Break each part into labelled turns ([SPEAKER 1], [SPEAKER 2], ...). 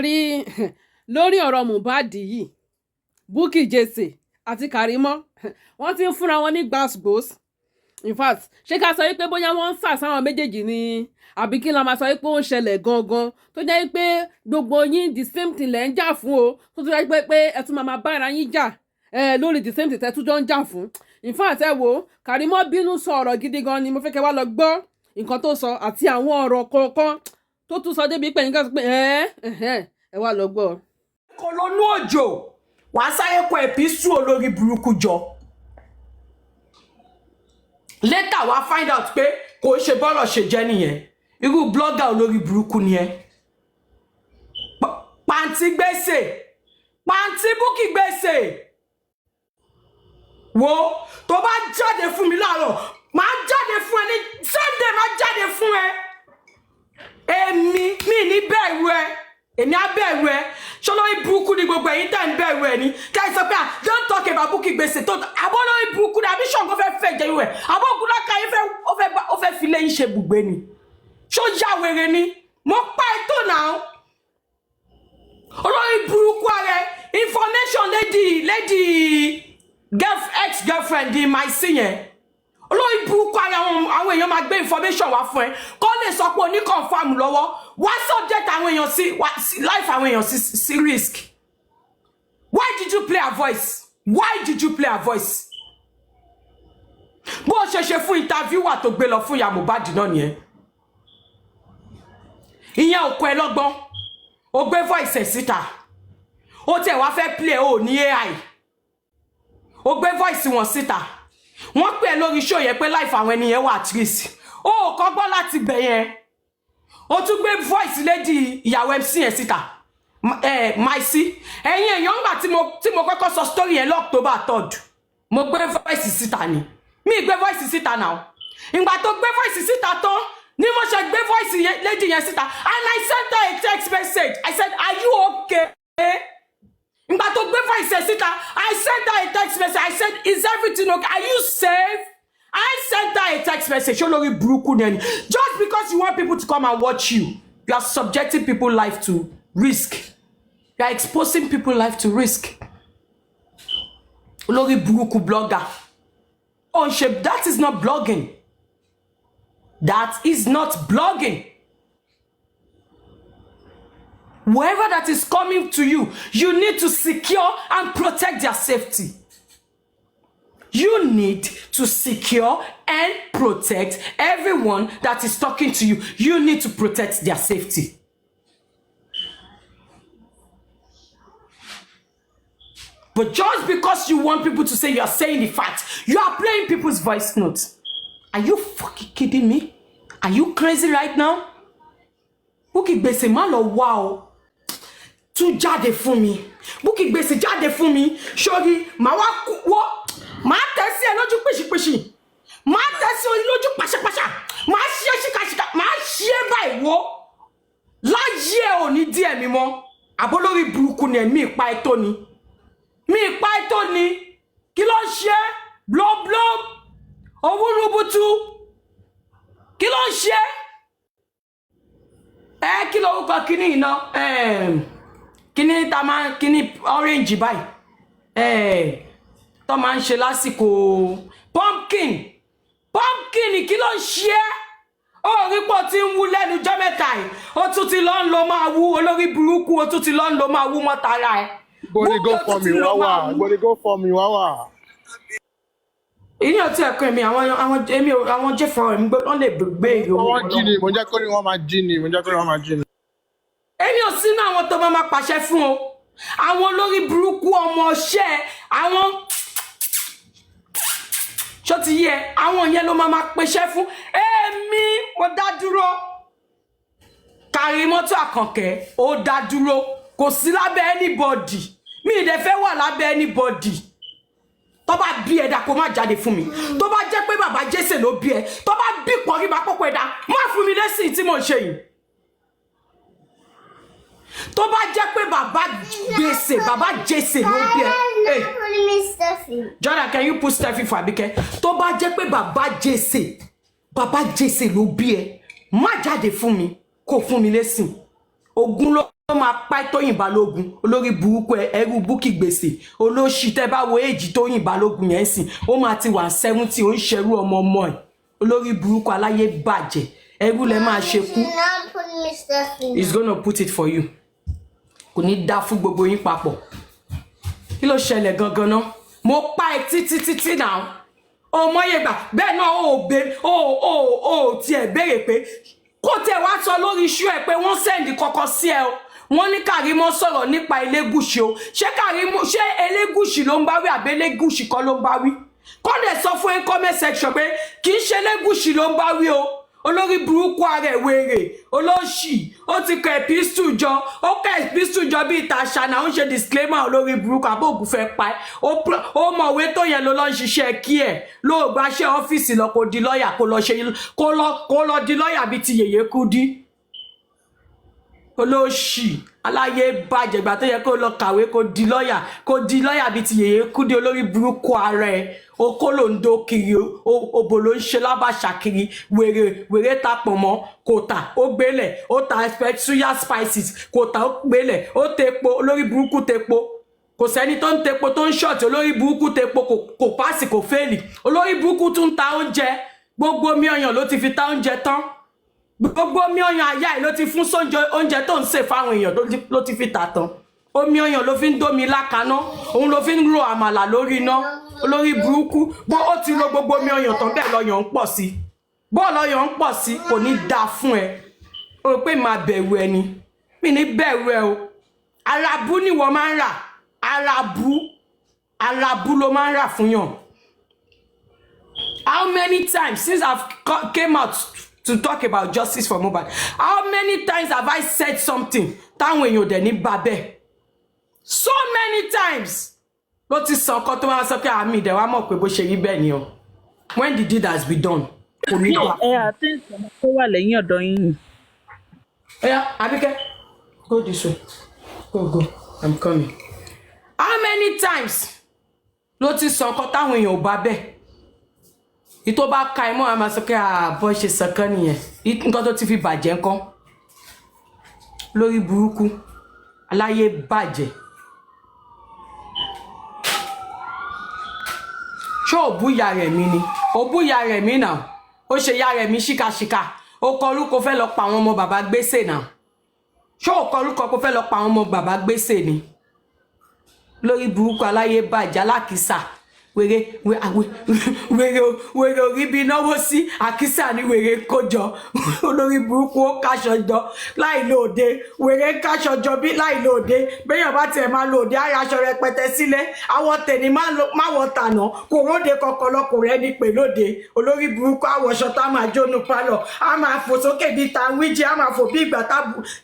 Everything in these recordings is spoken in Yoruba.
[SPEAKER 1] rí lórí ọ̀rọ̀ Mohbad yìí Bukky Jesse àti Karimo wọ́n ti ń fúnra wọn ní gbàsgbòs. In fact ṣé ká sọ wípé bóyá wọ́n ń sà sáwọn méjèèjì ni àbí kí la máa sọ wípé ó ń ṣẹlẹ̀ gangan tó jẹ́ wípé gbogbo yín the same thing lẹ́ ń jà fún o tó jẹ́ pé ẹ tún máa bára yín jà lórí the same thing tẹ́ tún jọ ń jà fún. In fact ẹ wo Karimo bínú sọ ọ̀rọ̀ gidi gan ni mo fẹ́ kẹ́ wá lọ gbọ́ nǹkan tó sọ àti àwọn ọ̀rọ̀ kọ̀ọ̀kan tó tún sọ débi pé nǹkan sọ pé ẹ wá lọ gbọ́.
[SPEAKER 2] kò lónú òjò wàá sáré kọ ẹ̀písù olórí burúkú jọ later wàá find out pé kò ṣe bọ́rọ̀ ṣe jẹ́ nìyẹn irú blogger olórí burúkú ni ẹ pàǹtí gbèsè pàǹtí Bukky gbèsè wo tó bá jáde fún mi láàárọ̀ máa jáde fún ẹ ní Sunday máa jáde fún ẹ èmi mi ní bẹ̀rù ẹ èmi á bẹ̀rù ẹ ṣọlọ́rí burúkú ni gbogbo ẹ̀yin tẹ̀ ń bẹ̀rù ẹ ní kẹ́ ẹ sọ pé don't talk about Bukky gbèsè tó àbọ̀lọ́rí burúkú ni àbí ṣọ̀gbọ́n fẹ́ jẹ́ ìwẹ̀ àbọ̀kú láka yín ó fẹ́ fi lẹ́yìn ṣe bùgbé ni ṣó yá wèrè ni mo pa ètò náà olórí burúkú ààrẹ information lady ex girlfriend di my senior olórí burúkú ààrẹ àwọn èèyàn máa gbé information wá fún ẹ kó lè sọ pé oní confam lọ́wọ́ wá subject àwọn èèyàn sí life àwọn èèyàn sí risk. Why did you play her voice? Why did you play her voice? bó ṣe fún interviewer tó gbé lọ fún ìyá Mohbad náà nìyẹn ìyẹn ò kọ́ ẹ lọ́gbọ́n ó gbé voice ẹ̀ síta ó tẹ̀ wá fẹ́ play ó ní AI ó gbé voice wọn síta wọ́n pè é lórí show yẹn pé life àwọn ènìyàn wà at risk ó kọ́gbọ́n láti bẹ̀ yẹn ó tún gbé voice lady ìyàwó MC yẹn síta Maisi ẹ̀yin èèyàn ńgbà tí mo kọ́kọ́ sọ story yẹn l'October 3rd mo gbé voice síta ni mi gbé voice síta now ìgbà tó gbé voice síta tán ni mo ṣe gbé voice lady yẹn síta and I sent her a text message I said are you okay ìgbà tó gbé voice síta I sent her a text message I said is everything okay are you safe I sent her a text message olórí burúkú ni just because you want people to come and watch you are subjecting people's life to risk you are exposing people's life to risk olórí burúkú blogger on shape that is not blogging. That is not blogging. Whoever that is coming to you, you need to secure and protect their safety. You need to secure and protect everyone that is talking to you. You need to protect their safety. But just because you want people to say you are saying the facts, you are playing people's voice notes. Are you fucking kidding me? Are you crazy right now? Bukky gbèsè má lọ wá o. Tún jáde fún mi. Bukky gbèsè jáde fún mi. Sori, má wá wo. Má tẹ̀ sí ẹ lójú pìṣìpìṣì. Má tẹ̀ sí ẹ lójú pàṣàpàṣà. Má ṣe ṣìkàṣìkà. Má ṣe báyìí wo. Láyé ò ní díẹ̀ mi mọ́. Àbólórí burúkú ni mi pa ètò ni. Mi pa ètò ni. Kí ló ṣe? Blow blow. Owurubutu kí ló ń ṣe kí ló orúkọ kíní iná kíní tá máa kíní orange báyìí tó máa ń ṣe lásìkò pumpkin kí ló ń ṣe orípò tí ń wú lẹ́nu jọ́ mẹ́ta ẹ̀ ó tún ti lọ ń lo máa wú olórí burúkú ó tún ti lọ ń lo máa wú mọ́tara ẹ̀.
[SPEAKER 3] Gbọ́dọ̀ go for me wá wà.
[SPEAKER 2] Ìní ọtí ẹ̀kọ́ èmi àwọn jẹ́fọ́ ẹ̀mí wọ́n lè gbé èrò
[SPEAKER 3] wọ́n jí ni mo jẹ́ kó ní wọ́n máa jí ni
[SPEAKER 2] èmi ò sínú àwọn tó máa pàṣẹ fún o àwọn olórí burúkú ọmọ ọṣẹ́ àwọn ṣó ti yẹ àwọn yẹn ló máa pèsè fún èmi mo dá dúró Karimo Àkànkẹ́ ó dá dúró kò sí lábẹ́ anybody mi ì dẹ̀ fẹ́ wà lábẹ́ anybody. Tó bá bí ẹ̀dá kó má jáde fún mi tó bá jẹ́ pé bàbá Jésè ló bí ẹ tó bá bí pọ̀rí bá pọ̀pọ̀ ẹ̀dá má fún mi lẹ́sìn tí mo ṣe yìí tó bá jẹ́ pé bàbá Jésè ló bí ẹ Jordan, can you put Steffi for Abike? Tó bá jẹ́ pé bàbá Jésè ló bí ẹ má jáde fún mi kó fún mi lẹ́sìn ogun ló ó máa pa Tóyìn Balógun olórí burúkú ẹrú Bukky gbèsè olóṣì tẹ́ bá wo èjì Tóyìn Balógun yẹn sìn ó máa ti wà 70 ó ń ṣerú ọmọ ẹ̀ olórí burúkú aláyé bàjẹ́ ẹrú lẹ máa ṣe kú. He's gonna put it for you. Kò ní dá fún gbogbo yín papọ̀. Kí ló ṣẹlẹ̀ gangan náà? Mo pa ẹ títí náà. O mọye gbà bẹ́ẹ̀ náà o tiẹ̀ béèrè pé kó tẹ̀ wá sọ lórí iṣu ẹ̀ pé wọ́n sẹ́ndì kọ̀kọ̀ sí ẹ o. Wọ́n ní Karimo sọ̀rọ̀ nípa Elégùṣì o. Ṣé Elégùṣì ló ń bá wí àbí Elégùṣì kọ́ ló ń bá wí? Kọ́ dẹ̀ sọ fún ẹ comment section pé kì í ṣe Elégùṣì ló ń bá wí o. Olórí burúkú ara ẹ̀ wèrè olóṣì ó ti kọ epistle jọ ó kọ epistle jọ bí ìtaṣà náà ó ń ṣe disclaimer olórí burúkú àbóògùn fẹ́ pa ẹ́ ó mọ̀wé tó yẹn ló lọ ń ṣiṣẹ́ kí ẹ̀ ló gbaṣẹ́ ọ́fíìsì lọ kó di lọ́ọ̀yà kó lọ di lọ́ọ̀yà bíi ti Yèyé Kúdí olóṣì aláyé bàjẹ́ ìgbà tó yẹ kó lọ kàwé kó di lọ́ọ̀yà bíi ti Yèyé Kúdí olórí burúkú ara ẹ̀ oko ló ń dó kiri obo ló ń ṣe lábàṣà kiri wèrè tapọ̀ mọ́ kò tà ó gbélẹ̀ ó ta suya spices kò tà ó gbélẹ̀ ó tepo olórí burúkú tepo kò sẹ́ni tó ń tepo tó ń ṣọ̀tì olórí burúkú tepo kò pàṣì kò fẹ́ẹ̀lì olórí burúkú tún ta oúnjẹ gbogbo mi ọyàn ló ti fi ta oúnjẹ tán gbogbo mi ọyàn àyà ẹ̀ ló ti fún oúnjẹ tó ń sè fáwọn èèyàn ló ti fi tà tán omi ọyàn ló fi ń dómi lákaná òun ló fi ń ro àmàlà lórí iná olórí burúkú bó ó ti lo gbogbo omi ọyàn tán bẹ́ẹ̀ lọ́yàn ń pọ̀ sí bọ́ọ̀lù ọyàn ń pọ̀ sí kò ní dáa fún ẹ o rò pé máa bẹ̀rù ẹ ni mi ní bẹ̀rù ẹ o arabu ni wọ́n máa ń rà arabu ló máa ń rà fún yàn. How many times since I've came out to talk about justice for Mohbad how many times have I said something táwọn èèyàn dẹ̀ ní bàbẹ́ so many times ló ti sọ ọkọ tó máa sọ pé àmì ìdẹ̀wà mọ̀ pé bó ṣe rí bẹ́ẹ̀ ni o when the deed has been done kò ní wà.
[SPEAKER 4] Àtẹ̀sán tó wà lẹ́yìn ọ̀dọ̀ yín.
[SPEAKER 2] Abike go this way go I'm coming. How many times ló ti sọ ọkọ táwọn èèyàn ò bá bẹ́ẹ̀ ìtò bá ka ẹ mọ́ àmà sọ pé àbọ̀ ṣe sọ̀kan nìyẹn nǹkan tó ti fi bàjẹ́ nǹkan lórí burúkú aláyé bàjẹ́ ṣé ò bú ìyá rẹ̀ mi ni ò bú ìyá rẹ̀ mi náà ó ṣe ìyá rẹ̀ mi ṣíkàṣíkà ó kọ orúkọ fẹ́ lọ pa àwọn ọmọ bàbá gbèsè náà ṣé ò kọ orúkọ kó fẹ́ lọ pa àwọn ọmọ bàbá gbèsè ni lórí burúkú aláyé bàjẹ́ alákìsà wèrè orí bí náwó sí àkísà ní wèrè kójọ olórí burúkú ó káṣọ jọ láì lóde wèrè káṣọ jọ bí láì lóde béèyàn bá tiẹ̀ máa lóde aṣọ rẹpẹtẹ sílẹ̀ àwọn tẹ̀ni má wọ tànà kò róde kọkọ lọkùnrin ẹni pè lóde olórí burúkú àwọ̀ṣọ tá máa jónú pálọ̀ á máa fò sókè bíi tàwíjì á máa fò bí ìgbà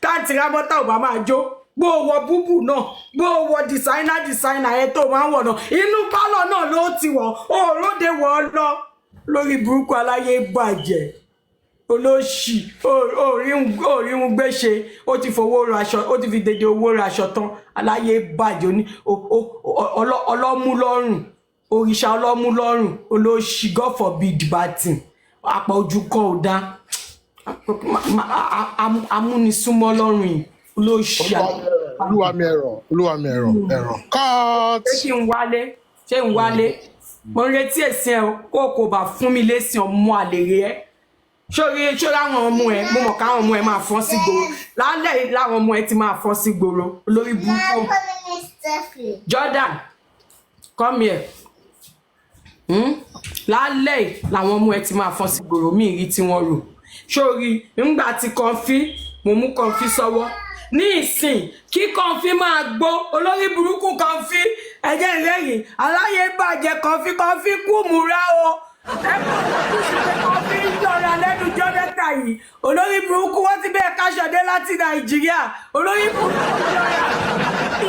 [SPEAKER 2] táǹtì rámọ́tà ò bá máa jó bó wọ búbù náà bó wọ designer ẹ tó máa ń wọ̀ náà inú pálọ̀ náà ló ti wọ̀ òróde wọ̀ ọ́ lọ lórí burúkú aláyé bàjẹ́ olóṣì òríhun gbéṣe ó ti fowó ra aṣọ ó ti fi dédé owó ra aṣọ tán aláyé bàjẹ́ ní ọlọ́mú lọ́rùn òrìṣà ọlọ́mú lọ́rùn olóṣì God forbid bàtìn àpọ̀ ojú kan ò dá amúnisúnmọ́ lọ́rùn yìí
[SPEAKER 3] olúwa mi ẹ̀rọ cut.
[SPEAKER 2] ṣé ń wálé mo ń retí èsì ẹ kó bá fún mi lésì ọmọ àlèrè ẹ ṣórí àwọn ọmọ ẹ mo mọ̀ káwọn ọmọ ẹ máa fọ́n sí gbòòrò lálẹ́ láwọn ọmọ ẹ ti máa fọ́n sí gbòòrò olórí burúkú. Jordan come here lálẹ́ làwọn ọmọ ẹ ti máa fọ́n sí gbòòrò mí rí tí wọ́n rò ṣórí ńgbà tí kọfí mo mú kọfí sọ́wọ́ ní ìsìn kí kọfí máa gbó olórí burúkú kọfí ẹ̀jẹ̀ ìrẹ́yìn aláyé bàjẹ́ kọfí kú múra o kọfí ń jọra lẹ́nu jọ́dẹ́ta yìí olórí burúkú wọ́n ti bẹ́ẹ̀ káṣọdé láti Nàìjíríà olórí burúkú jọra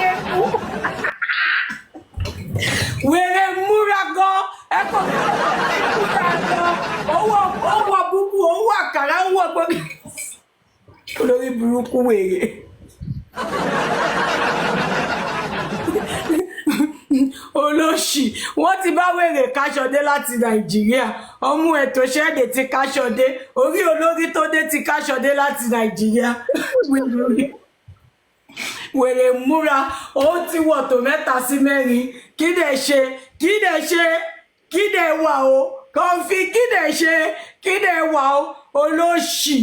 [SPEAKER 2] ẹ̀kú wèrè múra gan ẹ̀kọ́ owó búbú owó àkàrà owó gbogbo olórí burúkú wèrè olóṣì wọ́n ti bá wèrè káṣọdé láti Nàìjíríà ọmú ètò ṣẹ́ẹ̀dẹ̀ ti káṣọdé orí olórí tó dé ti káṣọdé láti Nàìjíríà wèrè múra ó ti wọ̀ tó 3 sí 4 kí dẹ̀ wà o kọfí kí dẹ̀ wà o olóṣì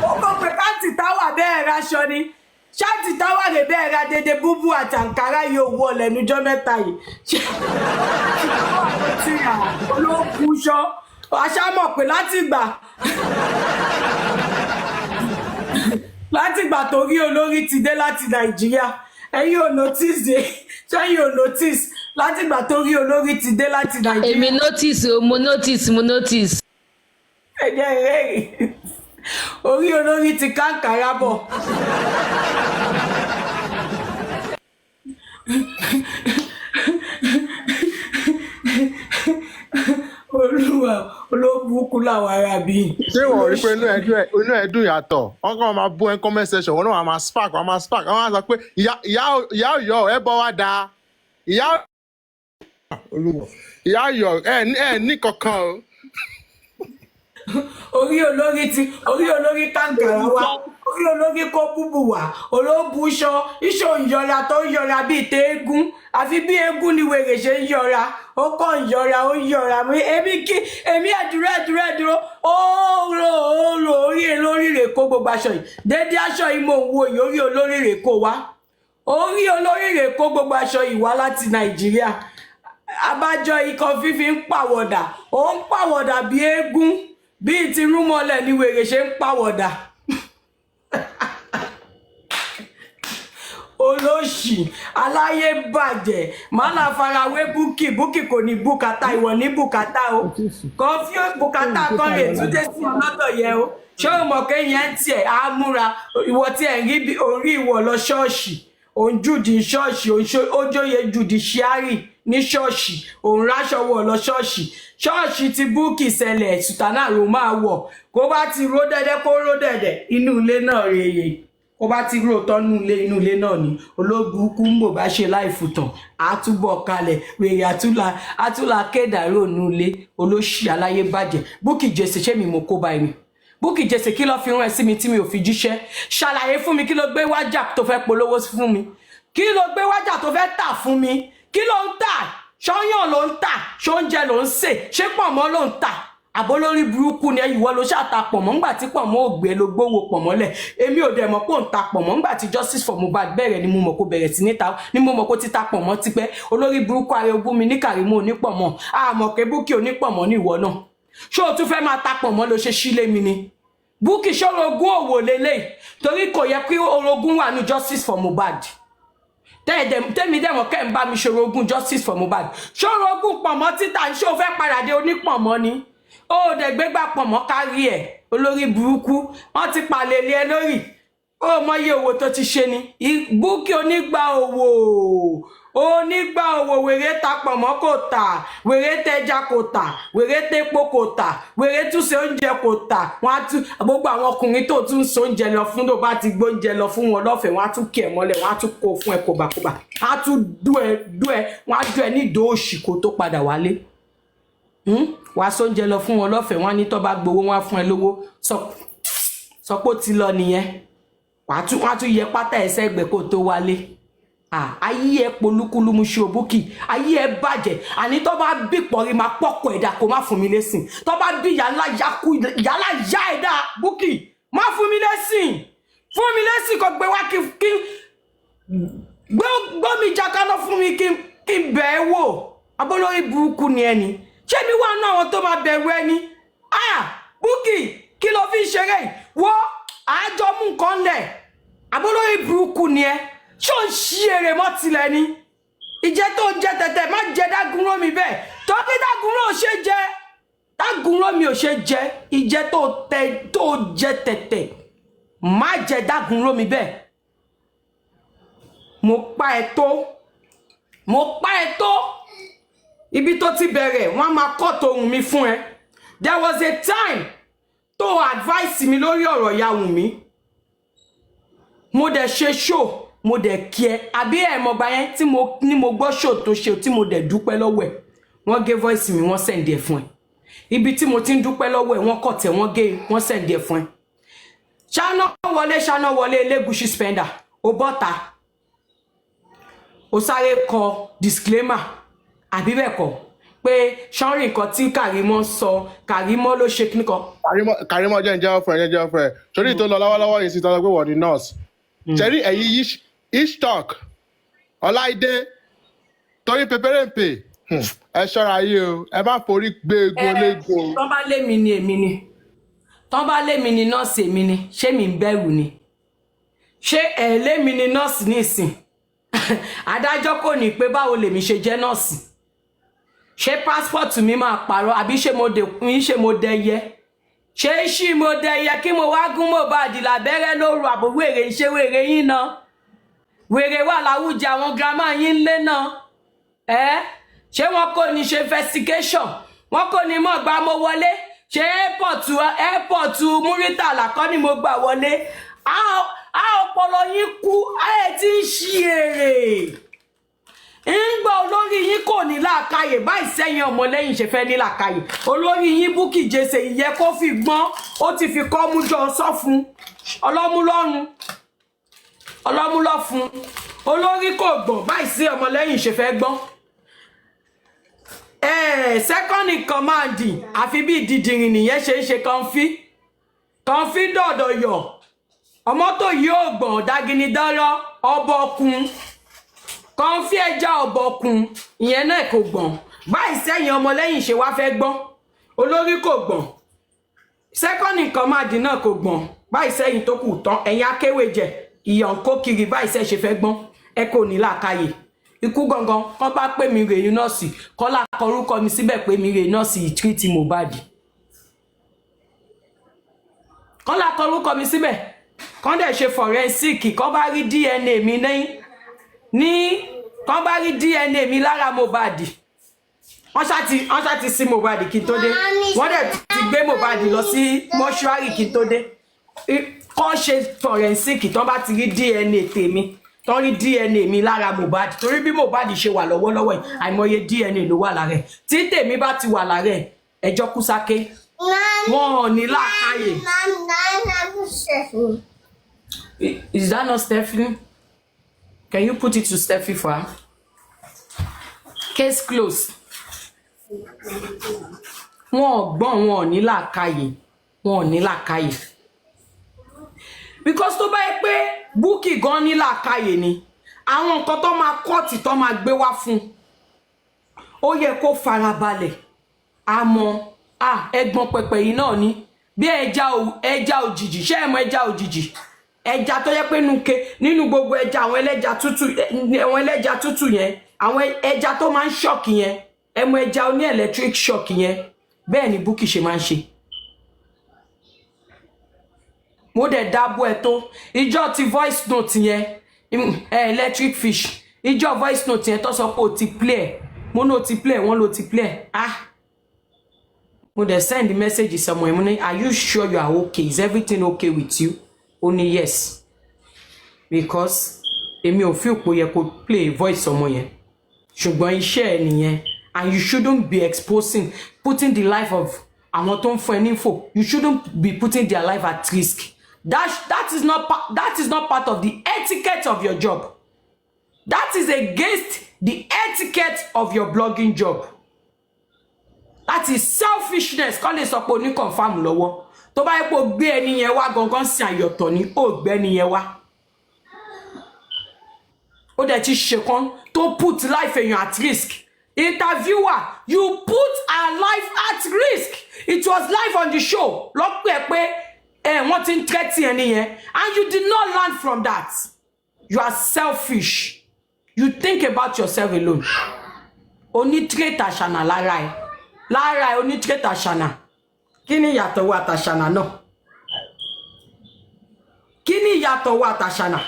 [SPEAKER 2] ó kọ́ pé káàtì táwà bẹ́ẹ̀ raṣọ ni ṣáàtì táwà lè bẹ́ẹ̀ ra dédé búbú àtàǹkárá yóò wọ lẹ́nujọ́ mẹ́ta yìí olókùúṣọ́ aṣámọ̀ pé látìgbà tó rí olórí ti dé láti Nàìjíríà ẹ̀yin ò notice ṣẹ́yìn ò notice látìgbà tó rí olórí ti dé láti Nàìjíríà.
[SPEAKER 5] èmi notice o mo notice.
[SPEAKER 2] ẹ̀jẹ̀ rẹ̀ orí olórí ti káǹkàrà bọ̀. Olúwa olóbùkún làwọn ará bí.
[SPEAKER 3] ṣé wọ́n rí pé inú ẹ̀ dùn yàtọ̀ wọ́n kàn máa bú ẹ comment section wọ́n náà máa spark wọ́n máa sọ pé ìyá Ọ̀yọ́ ẹ bọ́ wá da ìyá Ọ̀yọ́ ẹ ní kankan o.
[SPEAKER 2] orí olórí kàǹkàrà wa orí olórí kó búbù wá olóbùṣọ iṣẹ́ òǹyọra tó ń yọra bíi tẹ́ẹ̀gún àfi bí eégún ni wèrè ṣe ń yọra ó kàn ń yọra ó ń yọra èmi ẹ̀dúró ó rò orí olórí rè kó gbogbo aṣọ yìí dédé aṣọ yìí mò ń wo yìí orí olórí rè kó wá orí olórí rè kó gbogbo aṣọ yìí wá láti Nàìjíríà abájọ ikọ̀ fífi ń pàwọ̀dà ó ń pàwọ̀dà bí eégún bíi ti rúmọlẹ̀ ni wèrè ṣe ń pàwọ̀dà olóṣì aláyé bàjẹ́ mánà farawé búkì kò ní bùkátà ìwọ ní bùkátà o kọfí bùkátà kan lè túnde sí ọlọ́dọ̀ yẹ o ṣé o mọ̀ pé yẹn tiẹ̀ á múra ìwọ tí ẹ̀ ń rí orí ìwọ lọ ṣọ́ọ̀ṣì òun jùdí ṣọ́ọ̀ṣì ojóye jùdíṣíárì ní ṣọ́ọ̀ṣì òun ráṣọ wọ̀ lọ ṣọ́ọ̀ṣì ti búkì ṣẹlẹ̀ sùtánà ló máa wọ̀ kó bá ti ró dẹ́dẹ́ kó ró dẹ̀dẹ̀ inú ilé náà rèé kó bá ti ró tọ́ inú ilé náà ni olóògùn ń bò bá ṣe láìfùtàn àtúbọ̀ kalẹ̀ wèrè àtúlà kédàró inú ilé olóṣì aláyé bàjẹ́ Bukky Jesse ṣé mi mo kó bá ẹni Bukky Jesse kí ló fi rán ẹ sí mi tí mi ò fi jíṣẹ́ ṣàlàyé fún mi kí ló gbé wájà tó fẹ́ polówó fún mi kí ló gbé wájà tó fẹ́ tà fún mi kí ló ń tà ṣọ́yàn ló ń tà ṣóúnjẹ ló ń sè ṣé pọ̀mọ́ ló ń tà àbó lórí burúkú ni ìwọ ló ṣàtà pọ̀mọ́ ńgbà tí pọ̀mọ́ ògbé ló gbówó pọ̀mọ́ lẹ̀ èmi ò dẹ̀ mọ̀ pé òun ta pọ̀mọ́ ńgbà tí Justice for Mohbad bẹ̀rẹ̀ ni mo mọ̀ kó bẹ̀rẹ̀ sí níta ni mo mọ̀ kó ti ta pọ̀mọ́ tipẹ́ olórí burúkú ara ogún mi ní Kàrímù onípọ̀mọ́ àmọ̀ pé Bukky onípọ̀mọ́ ní ìwọ náà ṣé o tún fẹ́ máa ta pọ̀mọ́ ló ṣe sílé mi ni Bukky ṣọ́rogún òwò lélẹ̀ torí kò yẹ kí orogún wà ní Justice for Mohbad tẹ́mi dẹ̀mọ̀ kẹ́ ń bá mi ṣorogún Justice for Mohbad ṣorogún pọ̀mọ́ títà ṣé o fẹ́ paradé onípọ̀mọ́ ni ó dẹ̀ gbégbá pọ̀mọ́ kárí ẹ̀ olórí burúkú wọ́n ti pàlèlé ẹ lórí ó mọyé owó tó ti ṣe ni Bukky onígbà òwò wèrè ta pọ̀mọ́ kò tà wèrè tẹja kò tà wèrè tepo kò tà wèrè tún ṣe oúnjẹ kò tà wọ́n á tún gbogbo àwọn ọkùnrin tó tún ṣe oúnjẹ lọ fún tó bá ti gbóúnjẹ lọ fún wọn lọ́fẹ̀ẹ́ wọ́n á tún kí ẹ mọ́lẹ̀ wọ́n á tún kó fún ẹ kòbàkòbà á tún dú ẹ wọ́n á dú ẹ ní ìdó òṣì kó tó padà wálé wàá sóúnjẹ lọ fún wọn lọ́fẹ̀ẹ́ wọ́n á ní tó bá gbowó wọ́n á fún ẹ lówó sọ pé ó ti lọ nìyẹn wọ́n á tún yẹ pátá ẹsẹ̀ ẹgbẹ́ kó tó wálé ayé ẹ polúkúlùmù ṣe Bukky ayé ẹ bàjẹ́ àní tó bá bí pọ̀rí máa pọ̀kọ̀ ẹ̀dá kó má fún mi lẹ́sìn tó bá bí yàrá yá ẹ̀dá Bukky má fún mi lẹ́sìn kò gbé wá kí gbómi jakaná fún mi kí n bẹ̀ ẹ́ wò abólórí burúkú ni ẹni ṣé mi wà náà àwọn tó máa bẹ̀rù ẹni Bukky kí ló fi ń ṣeré wọ́ àjọ mú nǹkan lẹ̀ abólórí burúkú ni ẹ ṣó ń ṣí èrè mọ́ tilẹ̀ ni ìjẹ́ tó jẹ tẹ̀tẹ̀ má jẹ dágúnró mi bẹ́ẹ̀ tó kí dágúnró ò ṣe jẹ dágúnró mi ò ṣe jẹ ìjẹ́ tó jẹ tẹ̀tẹ̀ má jẹ dágúnró mi bẹ́ẹ̀ mo pa ẹ tó ibi tó ti bẹ̀rẹ̀ wọ́n máa kọ́ tohùn mi fún ẹ there was a time tó advice mi lórí ọ̀rọ̀ ìyá Wùnmí mo dẹ̀ ṣe show mo dẹ̀ kí ẹ àbí ẹ̀ mọ̀gbà yẹn tí mo gbọ́ show tó ṣe tí mo dẹ̀ dúpẹ́ lọ́wọ́ ẹ̀ wọ́n gé voice mi wọ́n send ẹ̀ fún ẹ ibi tí mo ti ń dúpẹ́ lọ́wọ́ ẹ̀ wọ́n kọ̀ tẹ̀ wọ́n send ẹ̀ fún ẹ ṣáná wọlé Elégùṣì spender ó bọ́ta ó sáré kọ disclaimer àbí bẹ́ẹ̀ kọ́ pé ṣọ́rin nǹkan tí Kàrímọ́ sọ Kàrímọ́ ló ṣe kíní kan.
[SPEAKER 3] Kàrímọ́ jẹ́ ǹjẹ́ ọ̀fẹ́ torí tó lọ lọ́wọ́lọ́wọ́ yìí sí tọ́lọ́ pé wọ́n di nurse ṣẹ́rí ẹ̀yìn Ishtok Ọláìdé torí pépérèpè ẹ ṣọ́ra yìí o ẹ má forí gbé egun légo.
[SPEAKER 2] Tọ́ bá lé mi ni èmi ni tọ́ bá lé mi ni nọ́ọ̀sì èmi ni ṣé mi ń bẹ̀rù ni ṣé ẹ̀ lé mi ni nọ́ọ̀sì nísìn adájọ́ kò ní pé báwo lèmi ṣe jẹ́ nọ́ọ̀sì ṣé passport mi máa pààrọ̀ àbí ṣé mo dẹyẹ ṣé ṣì mo dẹyẹ kí mo wá gún Mohbad lábẹ́rẹ́ lóru àbò wèrè ṣe wèrè yín náà wèrè wà láwùjọ àwọn girama yín lé náà ṣé wọn kò ní ṣe investigation wọn kò ní mọ̀ gbà mo wọlé ṣé airport Muritala kọ́ ni mo gbà wọlé a ọpọlọ yín kú ẹ ti ń ṣí èrè ń gbọ́ olórí yín kò ní làákàyè báyìí sẹ́yìn ọmọlẹ́yìn ṣe fẹ́ ní làákàyè olórí yín Bukky Jesse ìyẹ kó fi gbọ́n ó ti fi kọ́ mú jọ sọ fún ọlọ́múlọ́ fún olórí kò gbọ́n báyìí sí ọmọlẹ́yìn ṣe fẹ́ gbọ́n second in command àfi bí dídìrín nìyẹn ṣe ń ṣe kànfí dọ̀dọ̀ yọ̀ ọmọ tó yóò gbọ̀n dágini dọ́rọ́ ọbọ̀kun kànfí ẹja ọbọ̀kun ìyẹn náà kò gbọ̀n báyìí sẹ́yìn ọmọlẹ́yìn ṣe wá fẹ́ gbọ́n olórí kò gbọ̀n second in command náà kò gbọ̀n báyìí sẹ́yìn tó kù tán ẹ̀yin akéwèjẹ ìyànkó kiri báyìí sẹ́ ṣe fẹ́ gbọ́n ẹ kò ní làákàyè ikú gangan kọ́ bá pè mí rèé nọ́ọ̀sì kọ́lá kọrúkọ mi síbẹ̀ pé mi rèé nọ́ọ̀sì ìtírìtì Mohbad kọ́lá kọrúkọ mi síbẹ̀ kọ́ dẹ̀ ṣe forensic kọ́ bá rí DNA mi ní kọ́ bá rí DNA mi lára Mohbad wọ́n ṣá ti sí Mohbad kí n tó dé wọ́n dẹ̀ ti gbé Mohbad lọ sí mọ́ṣúárì kí n tó dé kọ́ ṣe forensic tọ́ bá ti rí DNA tèmi tọ́ rí DNA mi lára Mohbad torí bí Mohbad ṣe wà lọ́wọ́lọ́wọ́ yìí àìmọye DNA ló wà lára ẹ̀ tí tèmi bá ti wà lára ẹ̀ ẹjọ́ kú sáké wọn ò ní làákàyè. Is that not Stephanie? Can you put it to Stephanie for her? Case closed. Wọn ò gbọ́n wọn ò ní làákàyè wọn ò ní làákàyè because tó bá yẹ pé Bukky gan ní làákàyè ni àwọn nǹkan tó máa kọ́ọ̀tì tó máa gbé wá fún ó yẹ kó farabalẹ̀ àmọ́ ẹ̀gbọ́n pẹpẹ yìí náà ni bí ẹja òjijì ṣé ẹ mọ̀ ẹja òjijì ẹja tó yẹ pé nínú gbogbo ẹja àwọn ẹlẹ́ja tútù yẹn àwọn ẹja tó máa ń ṣọ́ọ̀kì yẹn ẹ mọ̀ ẹja oní electric shock yẹn bẹ́ẹ̀ ni Bukky ṣe máa ń ṣe mo dẹ̀ dábò ẹ̀ tó ìjọ ti voice note yẹn electric fish ìjọ voice note yẹn tó sọ pé o ti play mo ní o ti play wọ́n ló ti play mo dẹ̀ send the message somewhere mo ní are you sure you are okay is everything okay with you ó ní yes because èmi ò feel pé ó yẹ kó play voice ọmọ yẹn ṣùgbọ́n iṣẹ́ ẹ nìyẹn and you shouldn't be putting the life of àwọn tó ń fún ẹ ní info you shouldn't be putting their life at risk. That is not part of the etiquette of your job. That is against the etiquette of your blogging job. That is selfishness. Kọ́ lè sọ pé o ní confirm lọ́wọ́. Tó bá yẹ pé o gbé ẹni yẹn wá gangan sí àyọ̀tọ̀ ni ó gbé ẹni yẹn wá. Ó dẹ̀ ti ṣèkan tó put life èèyàn at risk. Interviewer, you put our life at risk. It was live on the show. Lọ́pẹ́ pé wọ́n ti ń tẹ́tí ẹni yẹn and you did not learn from that. You are selfish. You think about yourself alone. Oní trait àṣànà lára ẹ̀ oní trait àṣànà. Kí ni ìyàtọ̀ wa àtàṣànà náà? Kí ni ìyàtọ̀ wa àtàṣànà?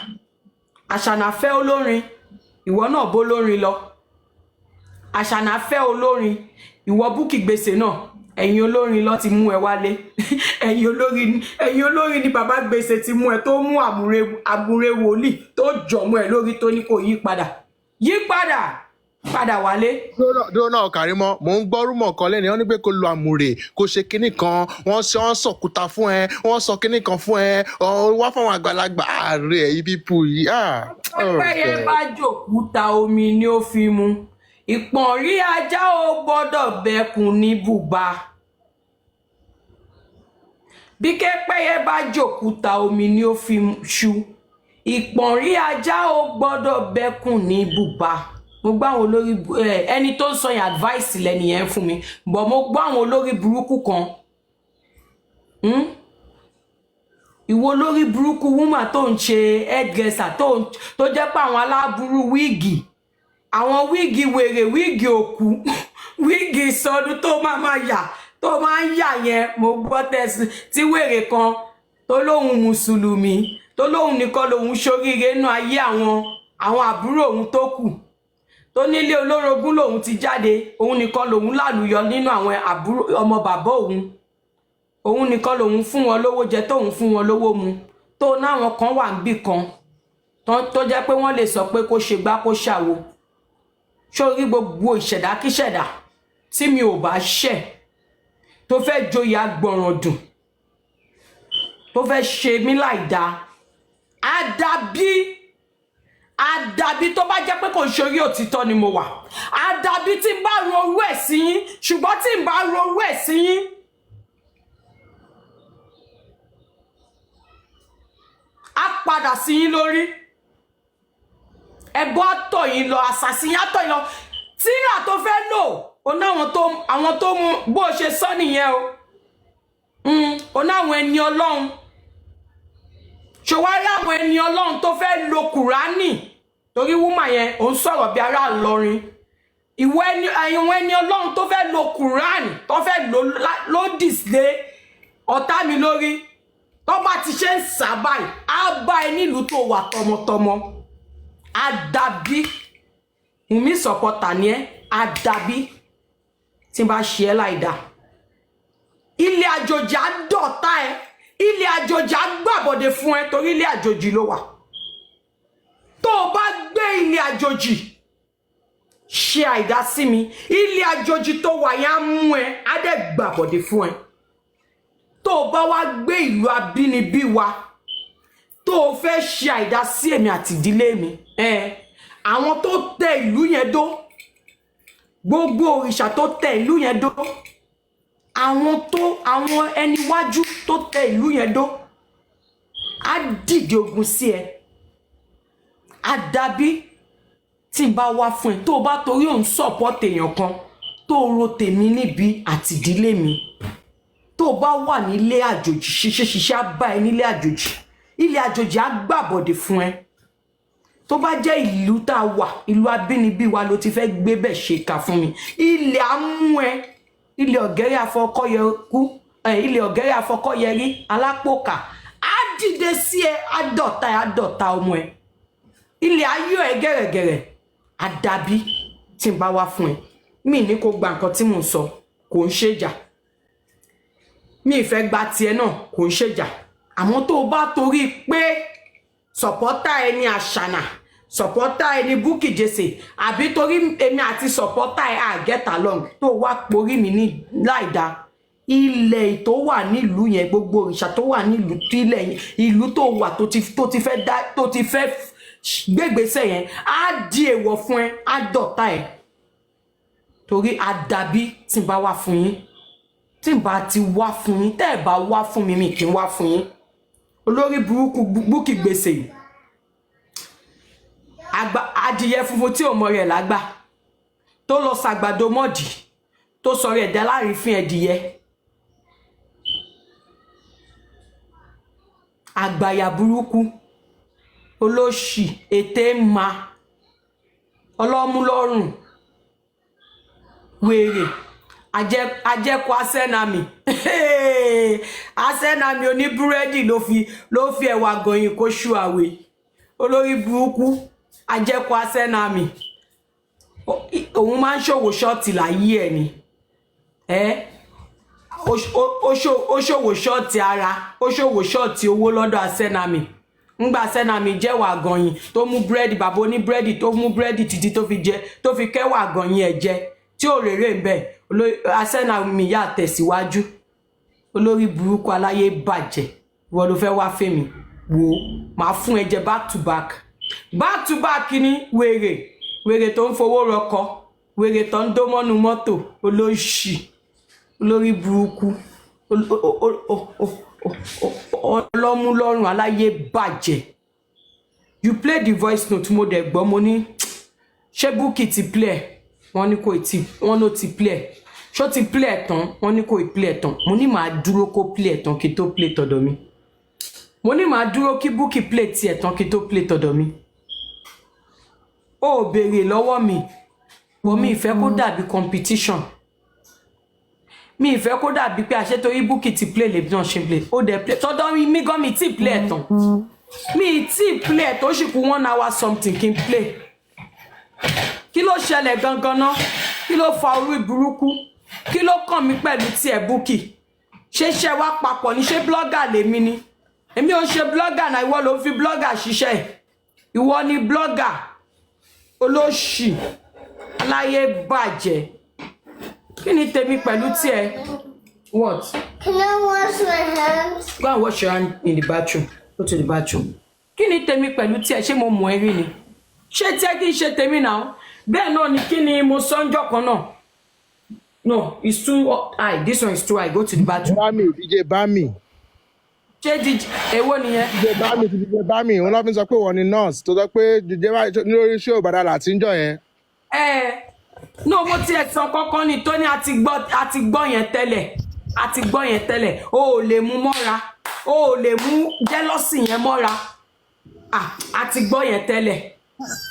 [SPEAKER 2] Àṣànà fẹ́ olórin, ìwọ náà bó lórin lọ. Àṣànà fẹ́ olórin, ìwọ Bukky Gbèsè náà. Ẹ̀yin olórin ló ti mú ẹ wálé. ẹ̀yin olórin ni bàbá Gbèsè ti mú ẹ tó mú àmúre wòlíì tó jọmọ ẹ lórí tó ní kò yí padà. padà wálé.
[SPEAKER 3] dúró náà Kàrímọ́ mò ń gbọ́ rúmọ̀ kan lẹ́nu wọ́n ní pé kó lo àmùrè kó ṣe kinní kan wọ́n sọ̀kúta fún ẹ wọ́n sọ kinní kan fún ẹ wá fáwọn àgbàlagbà ààrẹ ẹ̀yí pípù yìí.
[SPEAKER 2] pẹ́pẹ́yẹ bá jòkúta omi ni ó fi mu ìpọ̀nrí ajá ò gbọ́dọ̀ bẹ́kùn ní bùbá bí pẹ́pẹ́yẹ bá jòkúta omi ni ó fi ṣu ìpọ̀nrí ajá ò gbọ́dọ̀ bẹ́kùn ní bùbá. Mo gbọ́ àwọn olórí ẹni tó ń sọ yẹn advice lẹ́ni yẹn fún mi but mo gbọ́ àwọn olórí burúkú kan ìwọ olórí burúkú woman tó ń ṣe hairdresser tó jẹ́ pé àwọn aláburú wíìgì àwọn wíìgì wèrè wíìgì òkú wíìgì ìsọdún tó máa yà tó máa ń yà yẹn mo gbọ́ tẹ̀sí tí wèrè kan tó lóhun mùsùlùmí tó lóhun nìkan lòun ṣoríire nínú ayé àwọn àbúrò òun tó kù tó nílé olórogún lòun ti jáde òun nìkan lòun lálùyọ nínú àwọn àbúrò ọmọ bàbá òun nìkan lòun fún wọn lówó jẹ tóun fún wọn lówó mu tó náwọn kan wà níbì kan tó jẹ́ pé wọ́n lè sọ pé kó ṣe gbá kó ṣàwo sórí gbogbo ìṣẹ̀dá kíṣẹ̀dá tí mi ò bá ṣẹ̀ tó fẹ́ joyè agbọ̀ràn dùn tó fẹ́ ṣe mí láìda àdàbí tó bá jẹ́ pé kò ṣorí òtítọ́ ni mo wà àdàbí tí n bá ro orú ẹ̀ sí yín ṣùgbọ́n tí n bá ro orú ẹ̀ sí yín á padà sí yín lórí ẹbọ àtọ̀ yín lọ àṣàṣì àtọ̀ yín lọ tíra tó fẹ́ lò ó náwọn tó mú bó ṣe sọ nìyẹn ó náwọn ẹni Ọlọ́run ṣòwárí àwọn ẹni Ọlọ́run tó fẹ́ lo Kùránì torí wúmà yẹn ò ń sọ̀rọ̀ bí ará Ìlọrin ìwọ ẹni Ọlọ́run tó fẹ́ lo Kùránì tó fẹ́ lo dìsílé ọ̀tá mi lórí tó bá ti ṣe ń sábàì á bá ẹ nílùú tó wà tọmọtọmọ àdàbí Wùmí sọ̀pọ̀tà ni ẹ́ àdàbí tí n bá ṣe ẹ́ láìda ilé àjòjì á dọ̀tá ẹ ilé àjòjì á gbàbọ̀dé fún ẹ torí ilé àjòjì ló wà tó o bá gbé ilé àjòjì ṣe àìdá sí mi ilé àjòjì tó wà yẹn á mú ẹ á dẹ̀ gbàbọ̀dé fún ẹ tó o bá wá gbé ìlú abínibí wa tó o fẹ́ ṣe àìdá sí èmi àti ìdílé mi àwọn tó tẹ ìlú yẹn dó gbogbo òrìṣà tó tẹ ìlú yẹn dó àwọn ẹni wájú tó tẹ ìlú yẹn dó á dìde ogun sí ẹ àdàbí tí n bá wá fún ẹ tó o bá torí òun support èèyàn kan tó o ro tèmi níbi àti ìdílé mi tó o bá wà nílé àjòjì ṣiṣẹ́ á bá ẹ nílé àjòjì ilé àjòjì á gbàbọ̀dé fún ẹ tó bá jẹ́ ìlú tá a wà ìlú abínibí wa ló ti fẹ́ gbé bẹ̀ ṣe kà fún mi ilé á mú ẹ ilé ọ̀gẹ́rẹ́ afọkọ́yẹkú ilé ọ̀gẹ́rẹ́ afọkọ́yẹrí alápòkà á dìde sí ẹ àdọ̀tá ọmọ ẹ ilé ayọ̀ ẹ gẹ̀rẹ̀gẹ̀rẹ̀ àdàbí tí n bá wá fún ẹ mi ní kó gba nǹkan tí mò ń sọ kò ń ṣèjà mi ìfẹ́ gba tiẹ̀ náà kò ń ṣèjà àmọ́ tó o bá torí pé sọ̀pọ́tà ẹni àṣànà sọ̀pọ́tà ẹni Bukky Jesse àbí torí èmi àti sọ̀pọ́tà ẹ get along tó wá porí mi ní láìda ilẹ̀ tó wà nílùú yẹn gbogbo òrìṣà tó wà nílùú ilẹ̀ ìlú tó wà tó ti fẹ́ gbégbèsè yẹn á di èèwọ̀ fún ẹ á dọ̀tá ẹ torí àdàbí tí n bá wá fún yín tí n bá ti wá fún yín tẹ́ ẹ bá wá fún mi kì í wá fún yín olórí burúkú Bukky Jesse yìí adìyẹ funfun tí ò mọ rẹ̀ lágbà tó lọ sàgbàdo mọ́dì tó sọ̀rọ̀ ẹ̀dá láàrífín ẹ̀dìyẹ àgbàyà burúkú olóṣì ètè ma ọlọ́múlọ́rùn wèrè ajẹ́kù asẹ́nàmì asẹ́nàmì oníbúrẹ́dì ló fi ẹ̀wà gọ̀yìn kó ṣú àwẹ̀ olórí burúkú ajẹ́kù asẹ́nàmì òun máa ń ṣòwò ṣọ́ọ̀tì láyé ẹ̀ ni ó ṣòwò ṣọ́ọ̀tì ara ó ṣòwò ṣọ́ọ̀tì owó lọ́dọ̀ asẹ́nàmì ńgbà sẹ́nà mi jẹ́ wà gànyìn tó mú búrẹ́dì bàbá oní búrẹ́dì tó mú búrẹ́dì títí tó fi jẹ tó fi kẹ́wà gànyìn ẹ̀ jẹ tí ò rèrè ń bẹ̀ asẹ́nà mi yà tẹ̀síwájú olórí burúkú aláyé bàjẹ́ ìwọ ló fẹ́ wá fèmí wo máa fún ẹ jẹ back to back ni wèrè tó ń fowó rọkọ wèrè tó ń dó mọ́nu mọ́tò olóṣì olórí burúkú ọlọ́mú lọ́rùn aláyé bàjẹ́. You play the voice note mo dẹ̀ gbọ́ mo ní ṣé Bukky ti play wọ́n ní kò tí wọ́n ló ti play ṣó ti play tán wọ́n ní kò play tán mo ní màá dúró kó play tán kí tó play tọ̀dọ̀ mi mo ní màá dúró kí Bukky play tiẹ̀ tán kí tó play tọ̀dọ̀ mi ó béèrè lọ́wọ́ mi wọ́n mi ìfẹ́ kó dàbí competition mi ìfẹ́ kó dàbí pé àṣetorí Bukky ti play lè bí wọ́n ṣe play ó dẹ̀ play tọ́dọ̀ mi gan mi ti play tán mi ti play tó sì kú 1 hour something kí n play kí ló ṣẹlẹ̀ gangan náà kí ló fa orí burúkú kí ló kàn mí pẹ̀lú tiẹ̀ Bukky ṣé iṣẹ́ wa papọ̀ ní ṣé blogger lèmi ni èmi ò ṣe blogger náà ìwọ ló fi blogger ṣiṣẹ́ ìwọ ni blogger olóṣì aláyé bàjẹ́ kí ni tèmi pẹ̀lú tiẹ̀ what.
[SPEAKER 6] Can I wash my hands?
[SPEAKER 2] Go and wash your hand in the bathroom. Go to the bathroom. Kí ni tèmi pẹ̀lú tiẹ̀ ṣé mo mọ̀ ẹ́ rí ni? Ṣé tí ẹ kí n ṣe tèmi náà? Bẹ́ẹ̀ náà ni kí ni mo sọ́njọ́ kan náà? No, it's too high. This one is too high. Go to the bathroom.
[SPEAKER 3] DJ Bami.
[SPEAKER 2] Ṣé DJ èwo nìyẹn?
[SPEAKER 3] DJ Bami, wọ́n lọ́ fi sọ pé wọ́n ni nurse tó sọ pé DJ Bami lórí show Badala àti ń jọ yẹn.
[SPEAKER 2] No, mo tiẹ̀ sọ kọ́kọ́ ni tó ní àti gbọ́ yẹn tẹ́lẹ̀. O ò lè mú mọ́ra. O ò lè mú jealousy yẹn mọ́ra. Àti gbọ́ yẹn tẹ́lẹ̀.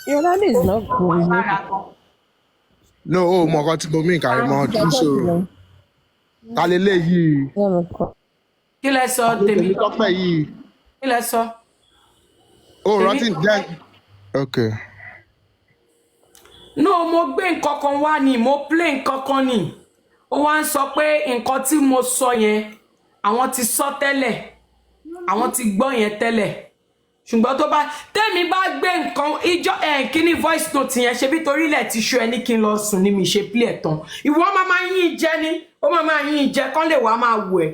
[SPEAKER 7] Your nanny is not good.
[SPEAKER 3] No, ó mọ nǹkan tí mo mí kárí mọ́ ọdún so. Ta lè lè yìí.
[SPEAKER 2] Kí lẹ sọ tèmi?
[SPEAKER 3] Tọ́pẹ́ yìí.
[SPEAKER 2] Kí lẹ sọ?
[SPEAKER 3] Ó rántí jẹ́. Okay.
[SPEAKER 2] No, mo gbé nǹkan kan wá ni mo play nǹkan kan ni ó wá ń sọ pé nǹkan tí mo sọ yẹn àwọn ti sọ tẹ́lẹ̀ àwọn ti gbọ́ yẹn tẹ́lẹ̀ ṣùgbọ́n tó bá tẹ́mi bá gbé nǹkan ìjọ kíní voice note yẹn ṣe bí torí ilẹ̀ ti ṣú ẹni kí n lọ sùn ní mi ṣe play ẹ̀ tán ìwọ máa yín jẹ ni ó máa yín jẹ kán lè wá máa wò ẹ́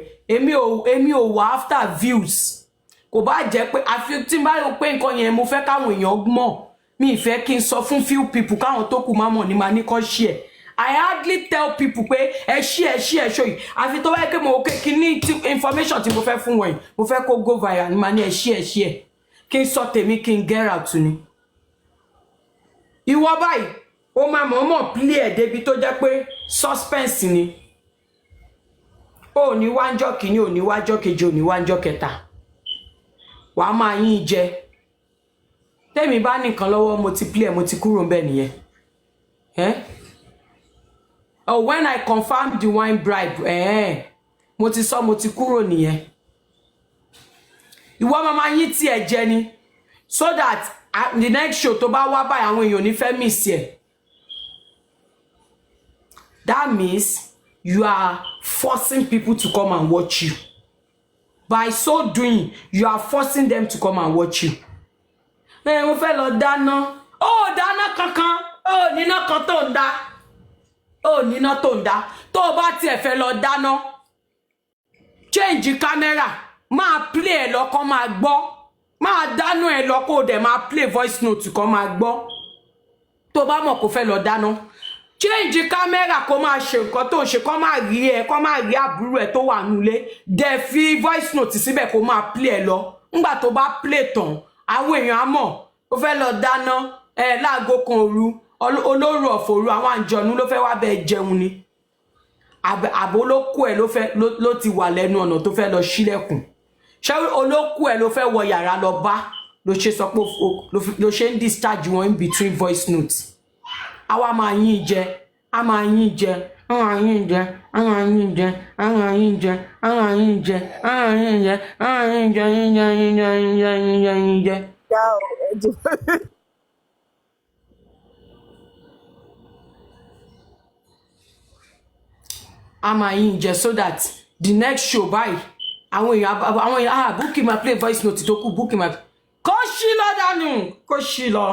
[SPEAKER 2] èmi ò wá after views kò bá jẹ́ pé àfi tí n bá rò pé nǹkan yẹn mo fẹ́ káwọn èèyàn mọ̀ mi ìfẹ́ kí n sọ fún few people káwọn tó kù máa mọ̀ ní máa ní kán share I hardly tell people pé ẹ share show yìí àfi tó bá yẹ kí mo kí ní information tí mo fẹ́ fún wọn yìí mo fẹ́ kó go viral ní máa ní ẹ share kí n sọ tèmi kí n get out ni ìwọ báyìí ó máa mọ̀ọ́mọ̀ play ẹ̀ débi tó jẹ́ pé suspense ni ó ní wájọ́ kìíní ò ní wájọ́ kejì ò ní wájọ́ kẹta wàá máa yín jẹ tẹ́mi bá nìkan lọ́wọ́ mo ti play mo ti kúrò ńbẹ̀ nìyẹn oh when I confirm the wine bribe mo ti sọ mo ti kúrò nìyẹn ìwọ mama yín tí ẹ jẹ ni so that the next show tó bá wá báyìí àwọn èèyàn ní fẹ́ miss ẹ that means you are forcing people to come and watch you by so doing you are forcing them to come and watch you. Mo fẹ́ lọ dáná ó dáná kankan ó níná kan tó ń dá ó níná tó ń dá tó bá tiẹ̀ fẹ́ lọ dáná change camera máa play ẹ̀ lọ kó máa gbọ́ máa dáná ẹ̀ lọ kó dẹ̀ máa play voice note kó máa gbọ́ tó bá mọ̀ kó fẹ́ lọ dáná change camera kó máa ṣe nǹkan tó ń ṣe kó máa rí ẹ kó máa rí àbúrò ẹ tó wà nílé dẹ̀ fi voice note síbẹ̀ kó máa play ẹ̀ lọ ńgbà tó bá play tán àwọn èèyàn á mọ̀ ó fẹ́ lọ dáná láago kan òru olóru ọ̀fọ̀ru àwọn àjọ̀nú ló fẹ́ wá bẹ́ẹ̀ jẹun ni àbò olókù ẹ̀ ló ti wà lẹ́nu ọ̀nà tó fẹ́ lọ ṣílẹ̀kùn ṣé olókù ẹ̀ ló fẹ́ wọ yàrá lọ bá ló ṣe sọ pé ló ṣe ń discharge wọn in between voice notes àwa máa yín jẹ a máa yín jẹ àwọn yín jẹ àwọn yín jẹ àwọn yín jẹ àwọn yín jẹ àwọn yín jẹ àwọn yín jẹ yín jẹ. a máa yín jẹ so that the next show báyìí àwọn èèyàn Bukky máa play voice note tó kù Bukky máa kó ṣí lọ dànù kó ṣí lọ.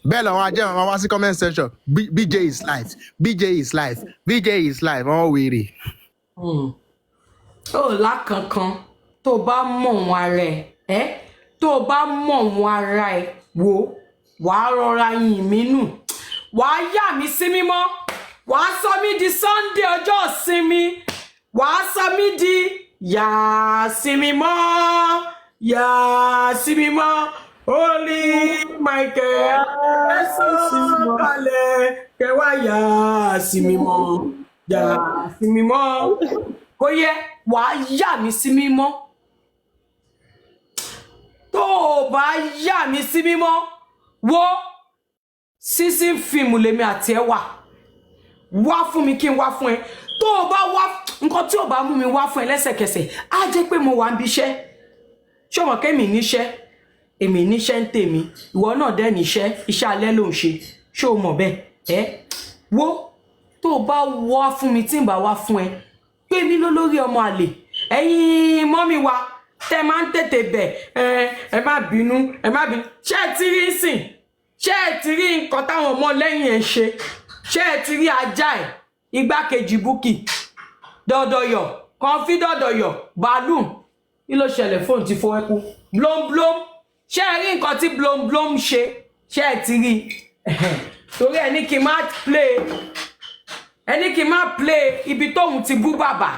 [SPEAKER 3] bẹ́ẹ̀ làwọn ajẹ́ àwọn wá sí comment section BJ is life BJ is life BJ is life wọ́n wèrè.
[SPEAKER 2] ó lákankan tó bá mọ̀ wọn ara ẹ̀ tó bá mọ̀ wọn ara ẹ̀ wò wàá rọra yìn mí nù wàá yà mí sí mímọ́ wàá sọ mí di Sunday ọjọ́ ìsinmi wàá sọ mí di yà sí mímọ́ yà sí mímọ́ Holy Michael ẹ̀sùn kalẹ̀ kẹwàá yà sí mímọ́ yà sí mímọ́ kò yẹ wàá yà mí sí mímọ́ tó o bá yà mí sí mímọ́ wo season fíìmù lèmi àti ẹ wá fún mi kí n wá fún ẹ tó o bá wá nǹkan tí o bá mú mi wá fún ẹ lẹ́sẹ̀kẹsẹ̀ á jẹ́ pé mo wà ń bíṣẹ́ ṣé o mọ̀ kémi níṣẹ́ èmi níṣẹ́ ń tèmi ìwọ náà dẹ̀ níṣẹ́ iṣẹ́ alẹ́ ló ń ṣe ṣé o mọ̀ bẹ́ẹ̀ wo tó o bá wá fún mi tí n bá wá fún ẹ pé mi lólórí ọmọ àlè ẹ̀yin mọ́mí wa tẹ́ máa ń tètè bẹ̀ ẹ má bínú ṣé ẹ ti rí sìn ṣé ẹ ti rí nǹkan táwọn ọmọ lẹ́yìn ẹ̀ ṣe ṣé ẹ ti rí ajá ẹ̀ igbákejì Bukky dọ̀dọ̀yọ̀ kọfí dọ̀dọ̀yọ̀ bàálù kí ló ṣẹlẹ̀ fóònù ti fọwọ́ kú blomblom ṣé ẹ rí nǹkan tí blomblom ṣe ṣé ẹ ti rí torí ẹ ní kí n má play ibi tóun ti bú bàbá